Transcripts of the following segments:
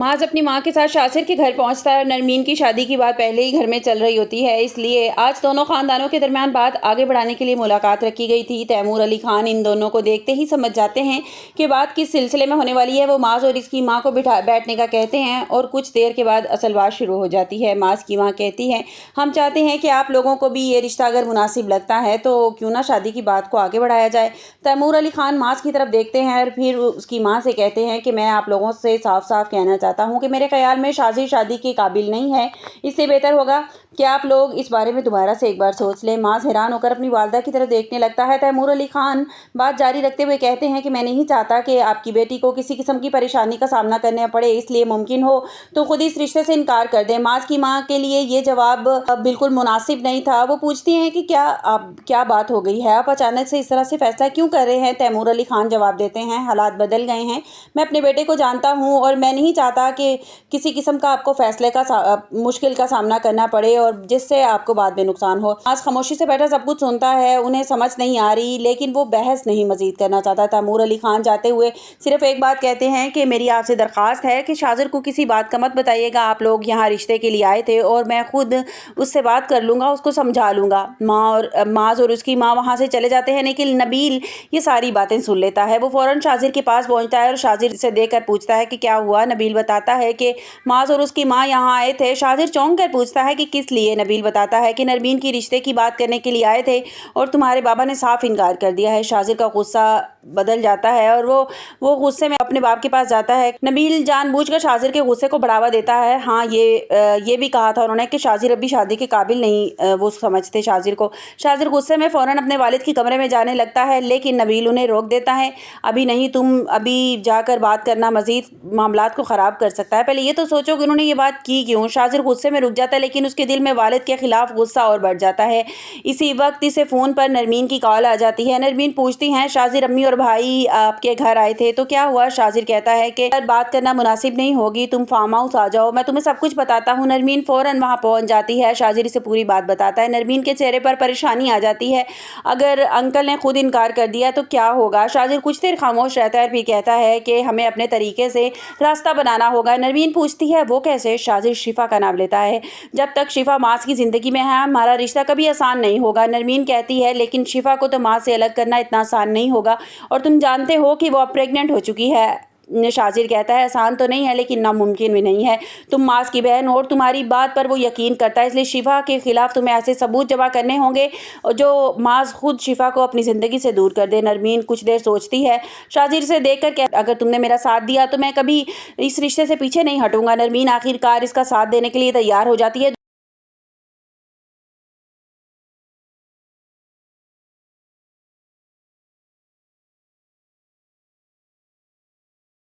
माज अपनी मां के साथ शासिर के घर पहुंचता है और नरमीन की शादी की बात पहले ही घर में चल रही होती है, इसलिए आज दोनों खानदानों के दरमियान बात आगे बढ़ाने के लिए मुलाकात रखी गई थी। तैमूर अली खान इन दोनों को देखते ही समझ जाते हैं कि बात किस सिलसिले में होने वाली है। वो माज और इसकी मां को बैठने का कहते हैं और कुछ देर के बाद असल बात शुरू हो जाती है। माज की मां कहती है, हम चाहते हैं कि आप लोगों को भी ये रिश्ता अगर मुनासिब लगता है तो क्यों ना शादी की बात को आगे बढ़ाया जाए। तैमूर अली खान माज की तरफ देखते हैं और फिर उसकी माँ से कहते हैं कि मैं आप लोगों से साफ साफ कहना चाहता हूँ कि मेरे ख्याल में शादी शादी के काबिल नहीं है, इसलिए बेहतर होगा कि आप लोग इस बारे में दोबारा से एक बार सोच लें। माज हैरान होकर अपनी वालदा की तरफ देखने लगता है। तैमूर अली खान बात जारी रखते हुए कहते हैं कि मैं नहीं चाहता कि आपकी बेटी को किसी किस्म की परेशानी का सामना करना पड़े, इसलिए मुमकिन हो तो खुद इस रिश्ते से इनकार कर दें। माज की माँ के लिए ये जवाब बिल्कुल मुनासिब नहीं था। वो पूछती हैं कि क्या बात हो गई है, आप अचानक से इस तरह से फैसला क्यों कर रहे हैं। तैमूर अली खान जवाब देते हैं, हालात बदल गए हैं, मैं अपने बेटे को जानता हूँ और मैं नहीं चाहता कि किसी किस्म का आपको फैसले का मुश्किल का सामना करना पड़े और जिससे आपको बाद में नुकसान हो। आज खामोशी से बैठा सब कुछ सुनता है, उन्हें समझ नहीं आ रही, लेकिन वो बहस नहीं मजीद करना चाहता। तैमूर अली खान जाते हुए सिर्फ एक बात कहते हैं कि मेरी आपसे दरख्वास्त है कि शाजिर को किसी बात का मत बताइएगा। आप लोग यहाँ रिश्ते के लिए आए थे और मैं खुद उससे बात कर लूँगा, उसको समझा लूँगा। माज और उसकी माँ वहाँ से चले जाते हैं, लेकिन नबील ये सारी बातें सुन लेता है। वो फ़ौरन शाजिर के पास पहुँचता है और शाजिर से देखकर पूछता है कि क्या हुआ। नबील बताता है कि माज और उसकी माँ यहाँ आए थे। शाजिर चौंक कर पूछता है कि किस लिए। नबील बताता है कि नरमीन की रिश्ते की बात करने के लिए आए थे और तुम्हारे बाबा ने साफ इनकार कर दिया है। शाजिर का गुस्सा बदल जाता है और वो गुस्से में अपने बाप के पास जाता है। नबील जानबूझकर शाजिर के गुस्से को बढ़ावा देता है। हाँ, ये भी कहा था उन्होंने कि शाजिर अभी शादी के काबिल नहीं, वो समझते शाजिर को। शाजिर गुस्से में फ़ौरन अपने वालिद की कमरे में जाने लगता है, लेकिन नबील उन्हें रोक देता है। अभी नहीं, तुम अभी जाकर बात करना मज़ीद मामलात को ख़राब कर सकता है, पहले ये तो सोचो कि उन्होंने ये बात की क्यों। शाजिर गुस्से में रुक जाता है, लेकिन उसके दिल में वालिद के ख़िलाफ़ गुस्सा और बढ़ जाता है। इसी वक्त इसे फ़ोन पर नरमीन की कॉल आ जाती है। नरमीन पूछती हैं, शाजिर अम्मी और भाई आपके घर आए थे तो क्या हुआ। शाजिर कहता है कि बात करना मुनासिब नहीं होगी, तुम फार्म हाउस आ जाओ, मैं तुम्हें सब कुछ बताता हूँ। नरमीन फ़ौरन वहाँ पहुँच जाती है। शाजिर इसे पूरी बात बताता है। नरमीन के चेहरे पर परेशानी आ जाती है, अगर अंकल ने खुद इनकार कर दिया तो क्या होगा। शाजिर कुछ देर खामोश रहता है, फिर कहता है कि हमें अपने तरीके से रास्ता बनाना होगा। नरमीन पूछती है, वो कैसे। शाजिर शिफा का नाम लेता है, जब तक शिफा माज की ज़िंदगी में है हमारा रिश्ता कभी आसान नहीं होगा। नरमीन कहती है, लेकिन शिफा को तो माज से अलग करना इतना आसान नहीं होगा और तुम जानते हो कि वो अब प्रेग्नेंट हो चुकी है। शाजिर कहता है, आसान तो नहीं है लेकिन नामुमकिन भी नहीं है, तुम माज की बहन हो और तुम्हारी बात पर वो यकीन करता है, इसलिए शिफा के खिलाफ तुम्हें ऐसे सबूत जमा करने होंगे जो माज खुद शिफा को अपनी ज़िंदगी से दूर कर दे। नरमीन कुछ देर सोचती है। शाजिर से देखकर अगर तुमने मेरा साथ दिया तो मैं कभी इस रिश्ते से पीछे नहीं हटूंगा। नरमीन आखिरकार इसका साथ देने के लिए तैयार हो जाती है।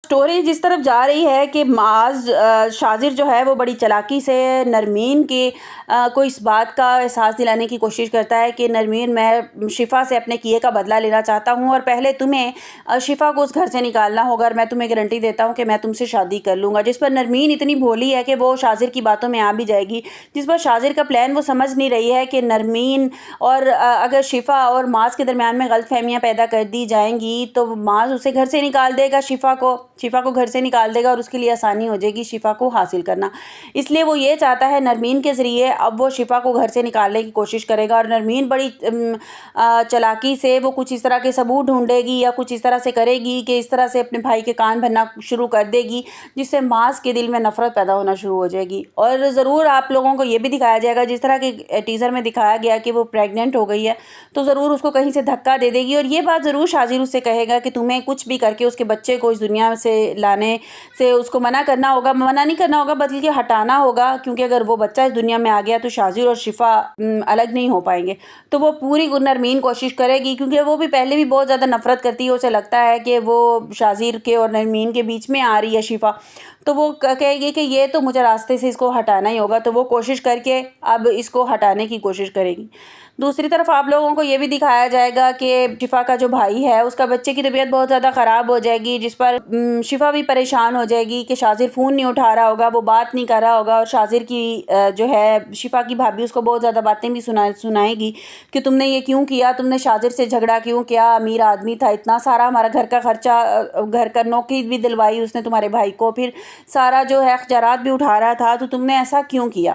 स्टोरी जिस तरफ जा रही है कि शाजिर जो है वो बड़ी चालाकी से नरमीन को इस बात का एहसास दिलाने की कोशिश करता है कि नरमीन, मैं शिफा से अपने किए का बदला लेना चाहता हूँ और पहले तुम्हें शिफा को उस घर से निकालना होगा और मैं तुम्हें गारंटी देता हूँ कि मैं तुमसे शादी कर लूँगा। जिस पर नरमीन इतनी भोली है कि वो शाजिर की बातों में आ भी जाएगी, जिस पर शाजिर का प्लान वो समझ नहीं रही है कि नरमीन और अगर शिफा और माज के दरमियान में गलतफहमियाँ पैदा कर दी जाएंगी तो माज उसे घर से निकाल देगा, शिफा को घर से निकाल देगा और उसके लिए आसानी हो जाएगी शिफा को हासिल करना। इसलिए वो ये चाहता है नरमीन के ज़रिए अब वो शिफा को घर से निकालने की कोशिश करेगा और नरमीन बड़ी चालाकी से वो कुछ इस तरह के सबूत ढूंढेगी या कुछ इस तरह से करेगी कि इस तरह से अपने भाई के कान भरना शुरू कर देगी, जिससे माज के दिल में नफरत पैदा होना शुरू हो जाएगी। और ज़रूर आप लोगों को ये भी दिखाया जाएगा, जिस तरह के टीज़र में दिखाया गया कि वो प्रेग्नेंट हो गई है तो ज़रूर उसको कहीं से धक्का दे देगी और ये बात ज़रूर शाजिर उससे कहेगा कि तुम्हें कुछ भी करके उसके बच्चे को इस दुनिया से लाने से उसको मना करना होगा, मना नहीं करना होगा बल्कि हटाना होगा, क्योंकि अगर वो बच्चा इस दुनिया में आ गया तो शाजिर और शिफा अलग नहीं हो पाएंगे। तो वो पूरी नरमीन कोशिश करेगी, क्योंकि वो भी पहले भी बहुत ज़्यादा नफरत करती है, उसे लगता है कि वो शाजिर के और नरमीन के बीच में आ रही है शिफा, तो वो कहेगी कि ये तो मुझे रास्ते से इसको हटाना ही होगा, तो वो कोशिश करके अब इसको हटाने की कोशिश करेगी। दूसरी तरफ आप लोगों को ये भी दिखाया जाएगा कि शिफा का जो भाई है उसका बच्चे की तबीयत बहुत ज़्यादा ख़राब हो जाएगी, जिस पर शिफा भी परेशान हो जाएगी कि शाजिर फ़ोन नहीं उठा रहा होगा, वो बात नहीं कर रहा होगा और शाजिर की जो है शिफा की भाभी उसको बहुत ज़्यादा बातें भी सुनाएगी कि तुमने ये क्यों किया, तुमने शाजिर से झगड़ा क्यों किया, अमीर आदमी था, इतना सारा हमारा घर का खर्चा, घर का नौकरी भी दिलवाई उसने तुम्हारे भाई को, फिर سارا جو ہے خجارات بھی اٹھا رہا تھا، تو تم نے ایسا کیوں کیا؟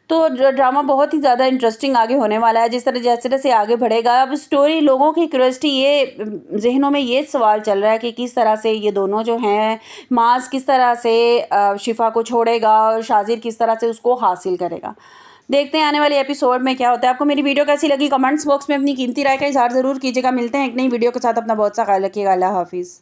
تو ڈرامہ بہت ہی زیادہ انٹرسٹنگ آگے ہونے والا ہے، جس طرح جیسے سے آگے بڑھے گا۔ اب سٹوری لوگوں کی کیوریوسٹی یہ ذہنوں میں یہ سوال چل رہا ہے کہ کس طرح سے یہ دونوں جو ہیں، معاذ کس طرح سے شفا کو چھوڑے گا اور شاذر کس طرح سے اس کو حاصل کرے گا۔ دیکھتے ہیں آنے والے ایپیسوڈ میں کیا ہوتا ہے۔ آپ کو میری ویڈیو کیسی لگی کمنٹس باکس میں اپنی قیمتی رائے کا اظہار ضرور کیجیے گا۔ ملتے ہیں ایک نئی ویڈیو کے ساتھ، اپنا بہت سا خیال رکھیے گا۔ اللہ حافظ۔